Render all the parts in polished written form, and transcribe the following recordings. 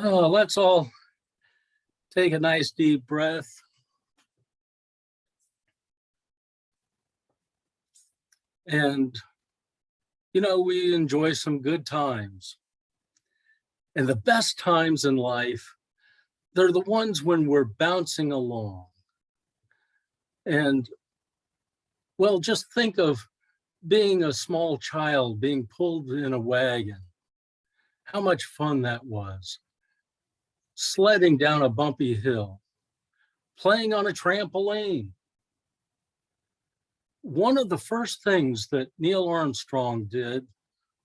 Let's all take a nice deep breath. And, we enjoy some good times. And the best times in life, they're the ones when we're bouncing along. And, well, just think of being a small child being pulled in a wagon. How much fun that was. Sledding down a bumpy hill, playing on a trampoline. One of the first things that Neil Armstrong did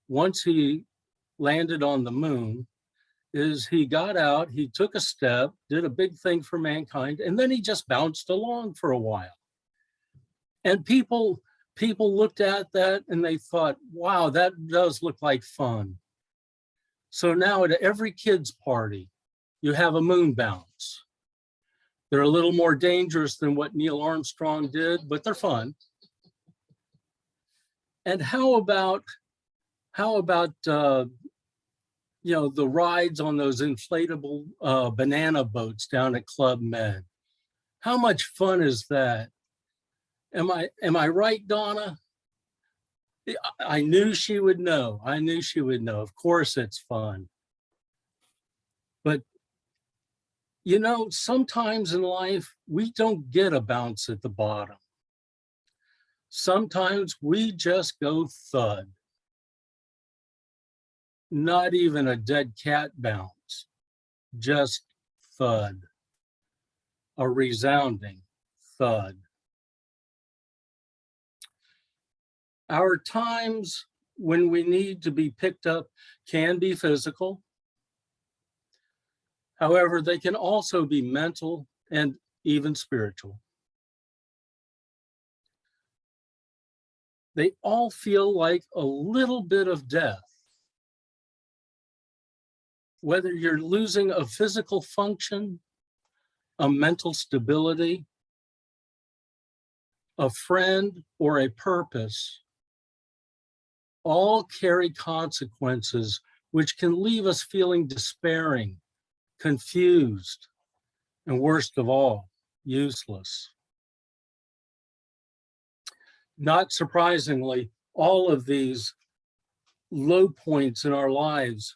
once he landed on the moon is he got out, he took a step, did a big thing for mankind, and then he just bounced along for a while. And people looked at that and they thought, wow, that does look like fun. So now at every kid's party, you have a moon bounce. They're a little more dangerous than what Neil Armstrong did, but they're fun. And how about the rides on those inflatable banana boats down at Club Med? How much fun is that? Am I right, Donna? I knew she would know. I knew she would know. Of course it's fun. But sometimes in life, we don't get a bounce at the bottom. Sometimes we just go thud. Not even a dead cat bounce, just thud. A resounding thud. Our times when we need to be picked up can be physical. However, they can also be mental and even spiritual. They all feel like a little bit of death. Whether you're losing a physical function, a mental stability, a friend, or a purpose, all carry consequences which can leave us feeling despairing, confused, and worst of all, useless. Not surprisingly, all of these low points in our lives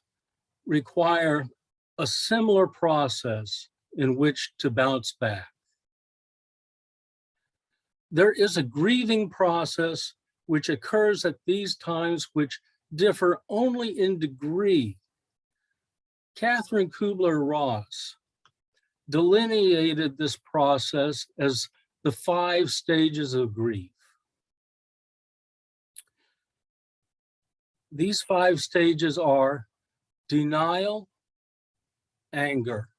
require a similar process in which to bounce back. There is a grieving process which occurs at these times which differ only in degree. Catherine Kubler-Ross delineated this process as the 5 stages of grief. These 5 stages are denial, anger,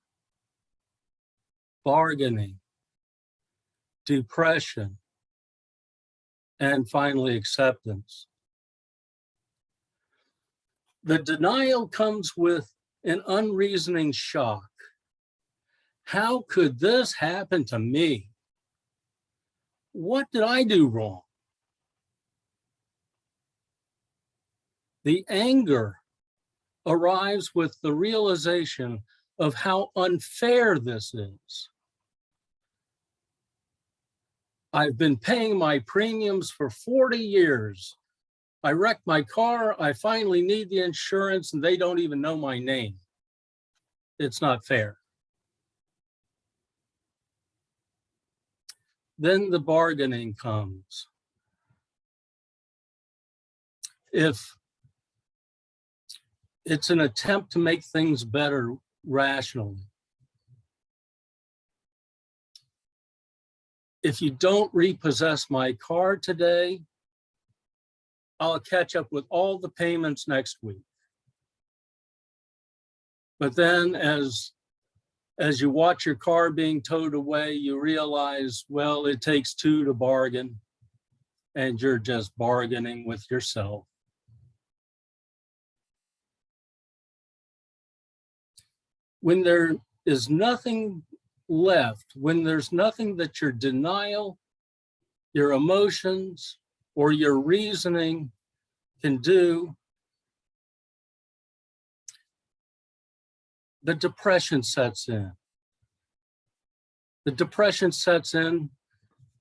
bargaining, depression, and finally acceptance. The denial comes with an unreasoning shock. How could this happen to me? What did I do wrong? The anger arrives with the realization of how unfair this is. I've been paying my premiums for 40 years. I wrecked my car, I finally need the insurance, and they don't even know my name. It's not fair. Then the bargaining comes. If it's an attempt to make things better rationally. If you don't repossess my car today, I'll catch up with all the payments next week. But then as you watch your car being towed away, you realize, well, it takes 2 to bargain, and you're just bargaining with yourself. When there is nothing left, when there's nothing that your denial, your emotions, or your reasoning can do, the depression sets in. The depression sets in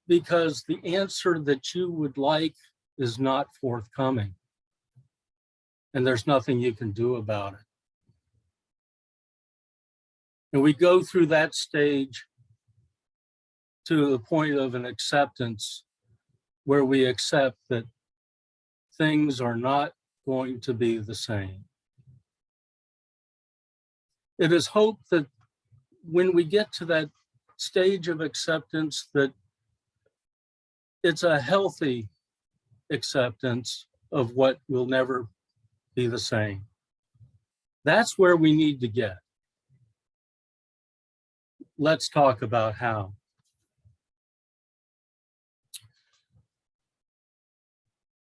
because the answer that you would like is not forthcoming, and there's nothing you can do about it. And we go through that stage to the point of an acceptance where we accept that things are not going to be the same. It is hoped that when we get to that stage of acceptance, that it's a healthy acceptance of what will never be the same. That's where we need to get. Let's talk about how.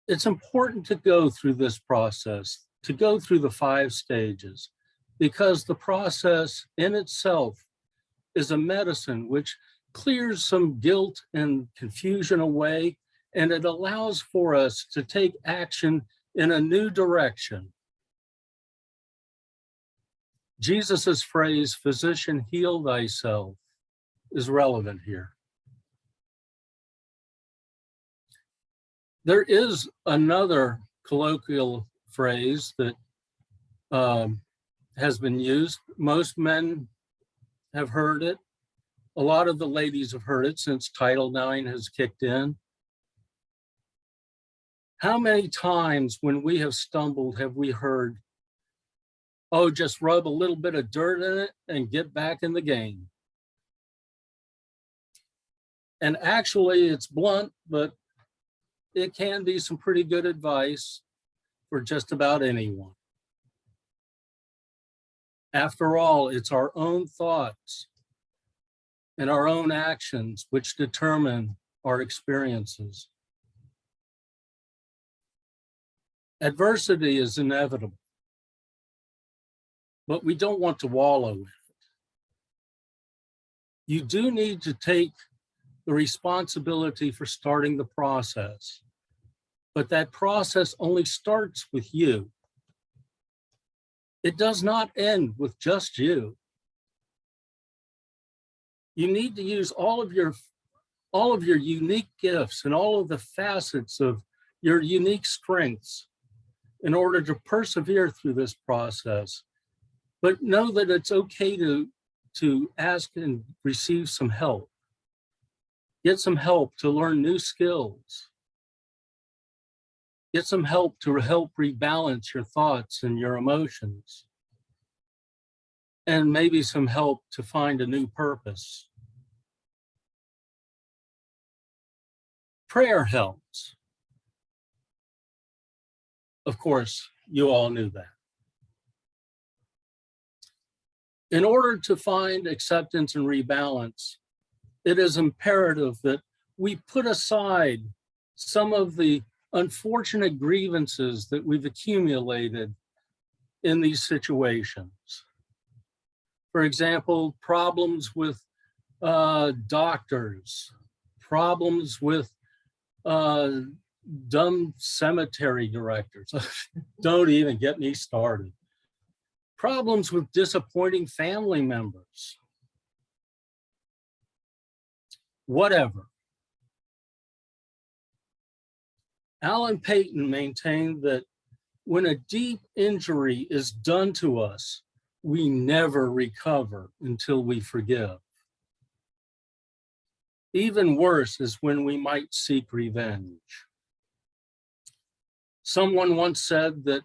It's important to go through this process, to go through the 5 stages, because the process in itself is a medicine which clears some guilt and confusion away, and it allows for us to take action in a new direction. Jesus's phrase, "Physician, heal thyself," is relevant here. There is another colloquial phrase that has been used. Most men have heard it. A lot of the ladies have heard it since Title IX has kicked in. How many times when we have stumbled have we heard, "Oh, just rub a little bit of dirt in it and get back in the game"? And actually, it's blunt, but it can be some pretty good advice for just about anyone. After all, it's our own thoughts and our own actions which determine our experiences. Adversity is inevitable, but we don't want to wallow in it. You do need to take the responsibility for starting the process, but that process only starts with you. It does not end with just you. You need to use all of your unique gifts and all of the facets of your unique strengths in order to persevere through this process. But know that it's okay to ask and receive some help. Get some help to learn new skills. Get some help to help rebalance your thoughts and your emotions. And maybe some help to find a new purpose. Prayer helps. Of course, you all knew that. In order to find acceptance and rebalance, it is imperative that we put aside some of the unfortunate grievances that we've accumulated in these situations. For example, problems with doctors, problems with dumb cemetery directors. Don't even get me started. Problems with disappointing family members. Whatever. Alan Paton maintained that when a deep injury is done to us, we never recover until we forgive. Even worse is when we might seek revenge. Someone once said that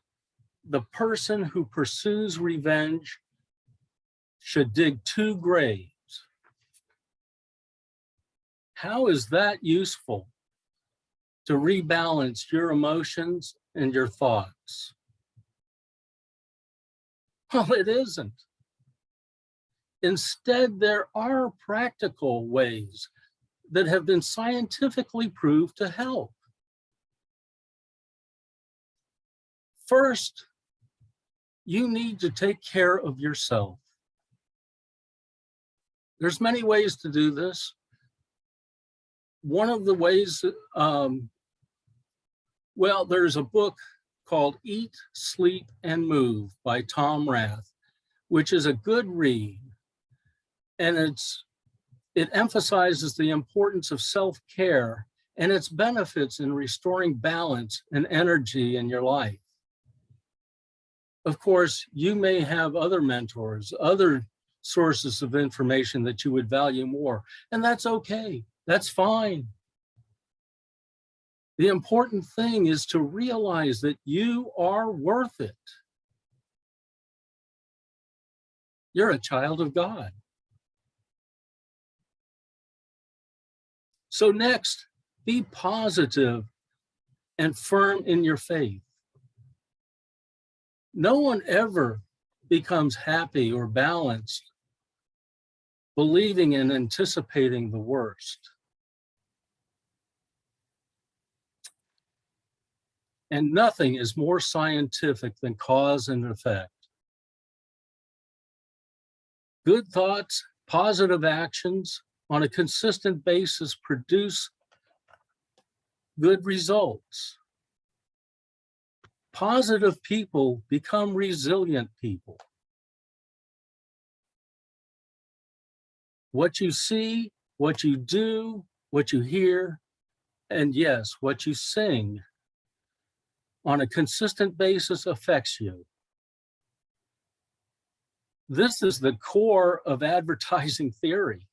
the person who pursues revenge should dig 2 graves. How is that useful to rebalance your emotions and your thoughts? Well, it isn't. Instead, there are practical ways that have been scientifically proved to help. First, you need to take care of yourself. There's many ways to do this. One of the ways, there's a book called Eat, Sleep, and Move by Tom Rath, which is a good read. And it emphasizes the importance of self-care and its benefits in restoring balance and energy in your life. Of course, you may have other mentors, other sources of information that you would value more, and that's okay. That's fine. The important thing is to realize that you are worth it. You're a child of God. So next, be positive and firm in your faith. No one ever becomes happy or balanced believing and anticipating the worst. And nothing is more scientific than cause and effect. Good thoughts, positive actions on a consistent basis produce good results. Positive people become resilient people. What you see, what you do, what you hear, and yes, what you sing on a consistent basis affects you. This is the core of advertising theory.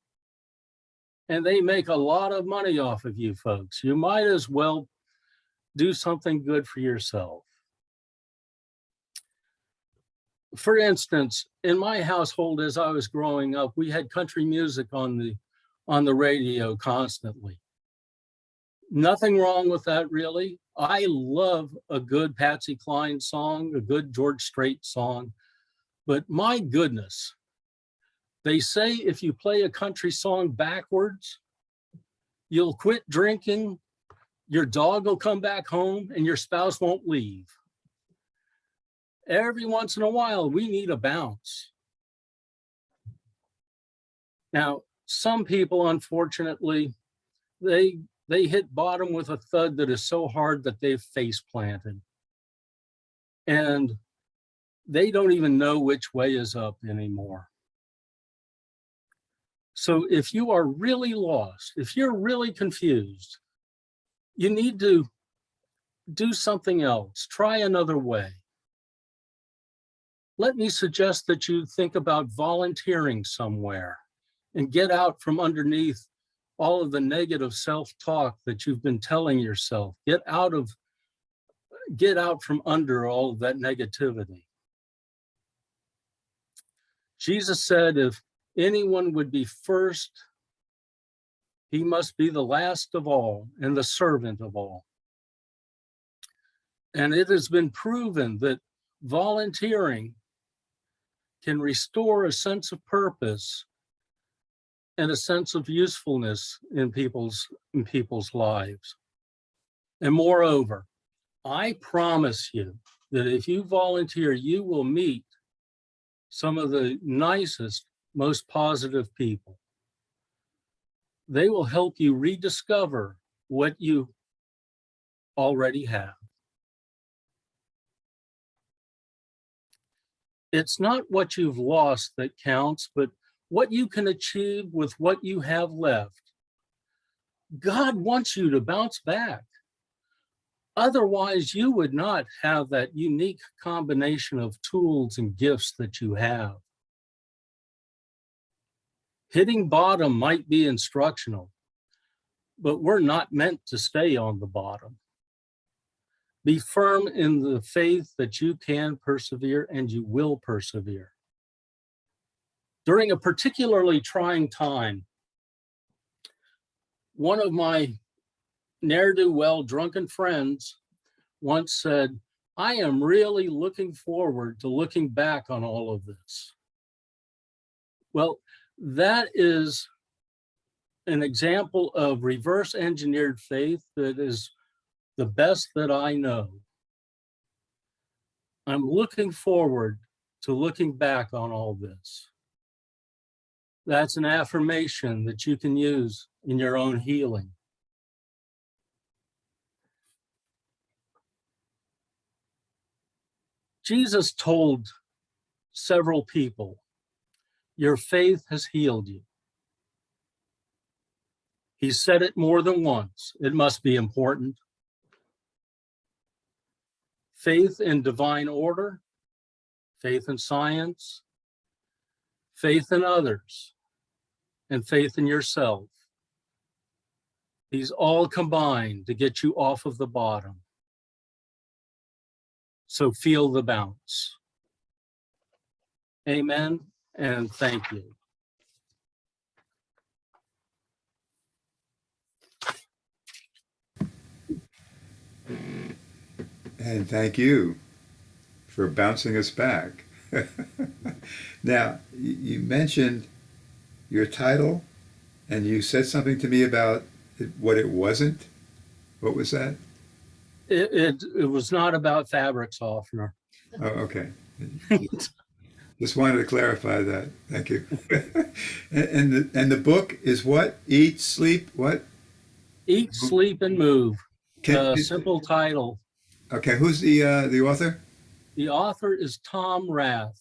And they make a lot of money off of you folks. You might as well do something good for yourself. For instance, in my household as I was growing up, we had country music on the radio constantly. Nothing wrong with that, really. I love a good Patsy Cline song, a good George Strait song, but my goodness, they say if you play a country song backwards, you'll quit drinking, your dog will come back home, and your spouse won't leave. Every once in a while, we need a bounce. Now, some people, unfortunately, they hit bottom with a thud that is so hard that they've face planted. And they don't even know which way is up anymore. So if you are really lost, if you're really confused, you need to do something else, try another way. Let me suggest that you think about volunteering somewhere and get out from underneath all of the negative self-talk that you've been telling yourself. Get out from under all of that negativity. Jesus said, if anyone would be first, he must be the last of all and the servant of all. And it has been proven that volunteering can restore a sense of purpose and a sense of usefulness in people's lives. And moreover, I promise you that if you volunteer, you will meet some of the nicest, most positive people. They will help you rediscover what you already have. It's not what you've lost that counts, but what you can achieve with what you have left. God wants you to bounce back. Otherwise, you would not have that unique combination of tools and gifts that you have. Hitting bottom might be instructional, but we're not meant to stay on the bottom. Be firm in the faith that you can persevere and you will persevere. During a particularly trying time, one of my ne'er-do-well drunken friends once said, I am really looking forward to looking back on all of this. Well, that is an example of reverse engineered faith that is the best that I know. I'm looking forward to looking back on all this. That's an affirmation that you can use in your own healing. Jesus told several people. Your faith has healed you. He said it more than once. It must be important. Faith in divine order, faith in science, faith in others, and faith in yourself. These all combine to get you off of the bottom. So feel the bounce. Amen, and thank you. And thank you for bouncing us back. Now, you mentioned your title, and you said something to me about what it wasn't. What was that? It was not about fabric softener. Oh, okay. Just wanted to clarify that. Thank you. And the book is what? Eat, sleep, what? Eat, sleep, and move. Can, Simple title. okay, who's the author? The author is Tom Rath.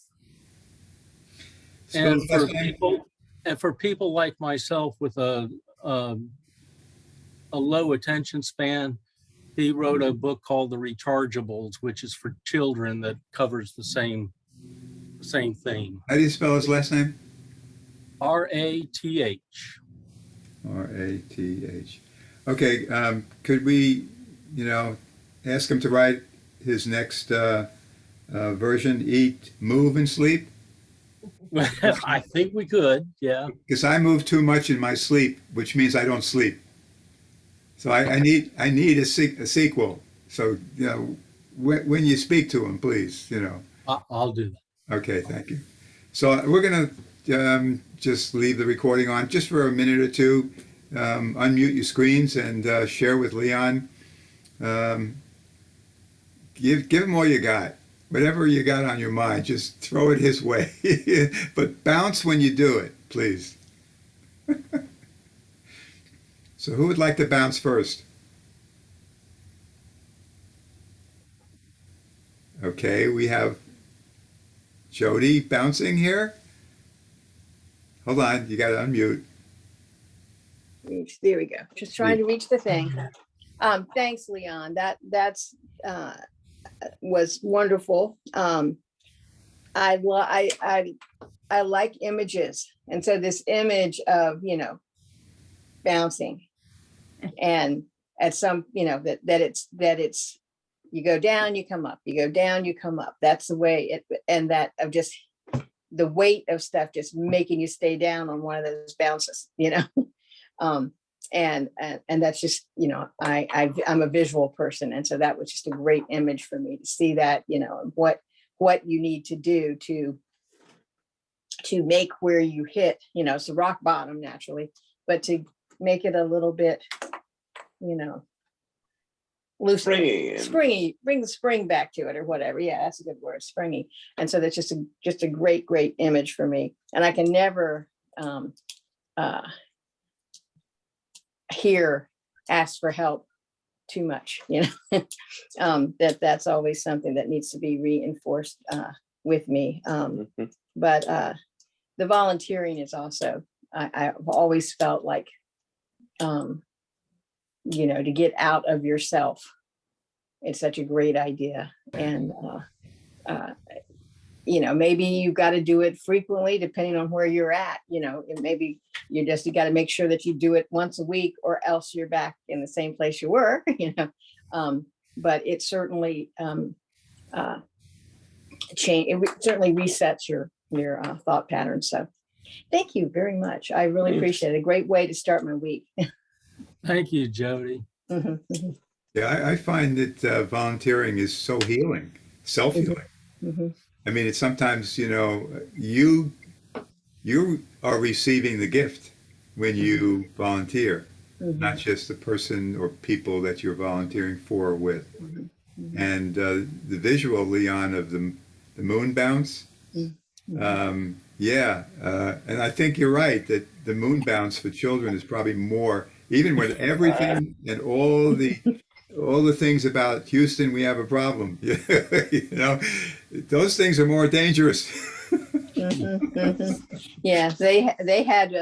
Spell And his for last name? people like myself with a low attention span, he wrote a book called The Rechargeables, which is for children that covers the same theme. How do you spell his last name? Rath. Rath. Okay, could we, ask him to write his next version, Eat, Move, and Sleep? I think we could, yeah. Because I move too much in my sleep, which means I don't sleep. So I need a sequel. So, when you speak to him, please, I'll do that. Okay, thank you. So we're going to just leave the recording on just for a minute or two. Unmute your screens and share with Leon. Give him all you got. Whatever you got on your mind, just throw it his way. But bounce when you do it, please. So who would like to bounce first? Okay, we have Jody bouncing here. Hold on, you got to unmute. There we go. Just trying to reach the thing. Thanks, Leon. That's was wonderful. I like images, and so this image of bouncing, and at some that it's you go down, you come up, you go down, you come up. That's the way it, and that of just the weight of stuff just making you stay down on one of those bounces, and that's just, I'm a visual person. And so that was just a great image for me to see that, what you need to do to make where you hit, it's a rock bottom naturally, but to make it a little bit, loose, springy, bring the spring back to it or whatever. Yeah, that's a good word, springy. And so that's just a great image for me. And I can never ask for help too much, that's always something that needs to be reinforced with me. But the volunteering is also, I've always felt like, to get out of yourself, it's such a great idea. And, maybe you've got to do it frequently, depending on where you're at, maybe you got to make sure that you do it once a week, or else you're back in the same place you were, but it certainly certainly resets your thought patterns. So thank you very much. I really appreciate it. A great way to start my week. Thank you, Jody. Yeah, I find that volunteering is so healing, self-healing. I mean, it's sometimes, you are receiving the gift when you volunteer, not just the person or people that you're volunteering for or with. And the visual, Leon, of the moon bounce, and I think you're right that the moon bounce for children is probably more, even with everything and all the things about Houston, we have a problem. Those things are more dangerous. Yeah, they had,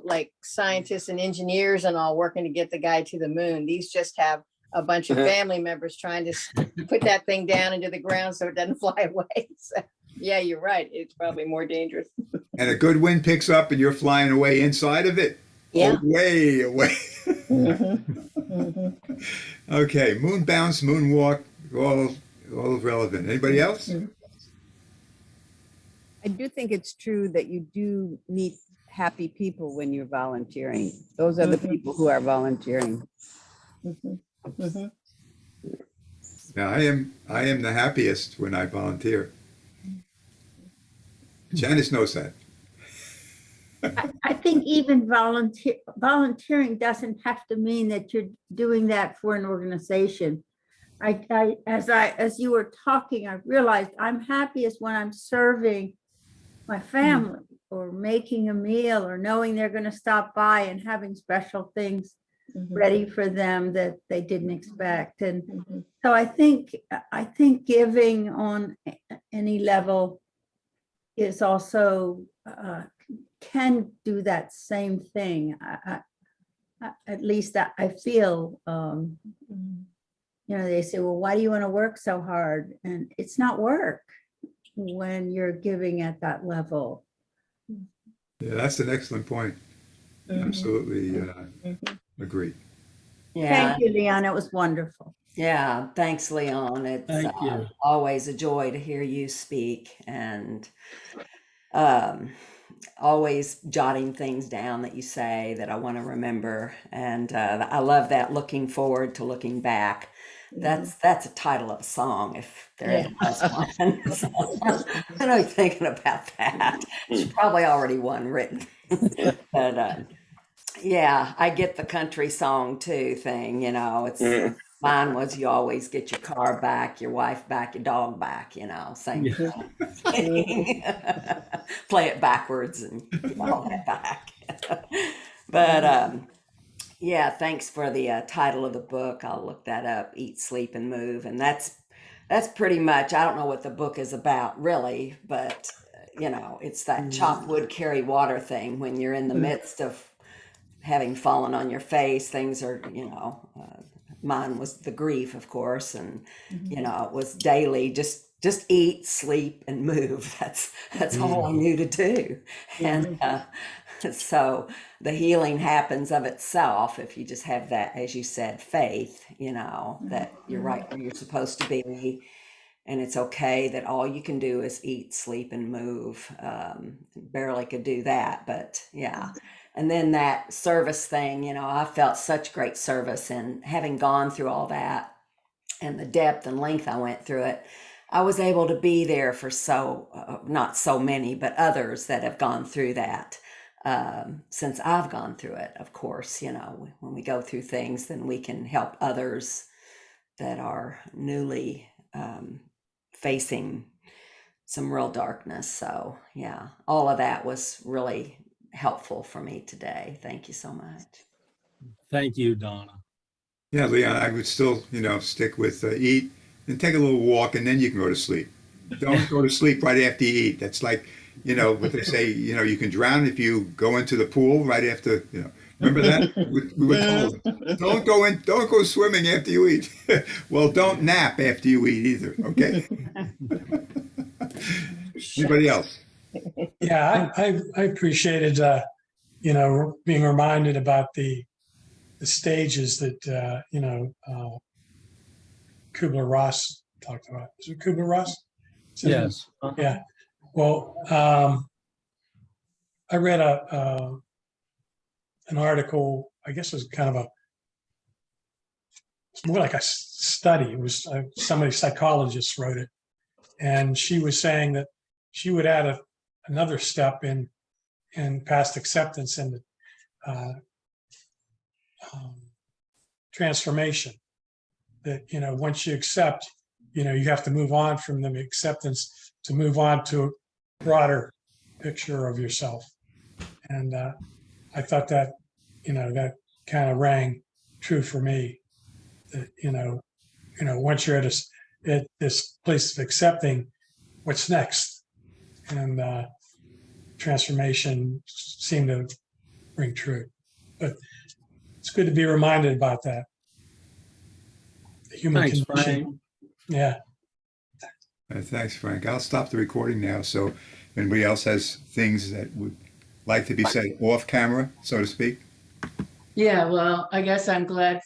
like scientists and engineers and all working to get the guy to the moon. These just have a bunch of family members trying to put that thing down into the ground so it doesn't fly away. So, yeah, you're right. It's probably more dangerous. And a good wind picks up and you're flying away inside of it. Yeah. Way away. Mhm, mhm. Okay, moon bounce, moonwalk, all relevant. Anybody else? I do think it's true that you do meet happy people when you're volunteering. Those are the Mhm. people who are volunteering. Mhm, mhm. Yeah, I am the happiest when I volunteer. Janice knows that. I think even volunteering doesn't have to mean that you're doing that for an organization. As you were talking, I realized I'm happiest when I'm serving my family or making a meal or knowing they're going to stop by and having special things Mhm, ready for them that they didn't expect. And mhm. so I think giving on any level is also can do that same thing. At least I feel, they say, well, why do you want to work so hard? And it's not work when you're giving at that level. Yeah, that's an excellent point. Absolutely Mhm. agree. Yeah, Thank you, Leon. It was wonderful. yeah. Thanks, Leon. It's Thank you. always a joy to hear you speak and um, always jotting things down that you say that I want to remember. And I love that looking forward to looking back. That's a title of a song if there ever was one. So, I know you're thinking about that. There's probably already one written. But yeah, I get the country song too thing, it's mine was you always get your car back, your wife back, your dog back, same Yeah. thing. Play it backwards and get all that back. But yeah, thanks for the title of the book. I'll look that up, Eat, Sleep, and Move. And that's pretty much, I don't know what the book is about really, but it's that chop wood, carry water thing when you're in the midst of having fallen on your face. Things are, mine was the grief, of course, and it was daily, just eat, sleep, and move. That's all I knew to do. And so the healing happens of itself if you just have that, as you said, faith, that you're right where you're supposed to be. And it's okay that all you can do is eat, sleep, and move. Barely could do that, but yeah. And then that service thing, I felt such great service, and having gone through all that and the depth and length I went through it, I was able to be there for not so many, but others that have gone through that. Since I've gone through it, of course, when we go through things, then we can help others that are newly facing some real darkness. So yeah, all of that was really helpful for me today. Thank you so much. Thank you, Donna. Yeah, Leon, I would still, stick with eat and take a little walk and then you can go to sleep. Don't go to sleep right after you eat. That's like, what they say, you can drown if you go into the pool right after, remember that? We were told, don't go swimming after you eat. Well, don't nap after you eat either, okay? Anybody else? Yeah, I appreciated, being reminded about the stages that, Kubler-Ross talked about. Is it Kubler-Ross? Yes. Yeah. Well, I read an article, I guess it was kind of it's more like a study. It was somebody, psychologist wrote it. And she was saying that she would add another step in past acceptance and transformation. That, once you accept, you have to move on from the acceptance to move on to a broader picture of yourself. And I thought that, that kind of rang true for me. That, once you're at this place of accepting, what's next? and transformation seem to ring true. But it's good to be reminded about that. The human Thanks, condition. Frank. Yeah. Thanks, Frank. I'll stop the recording now. So if anybody else has things that would like to be said off camera, so to speak. Yeah, well, I guess I'm glad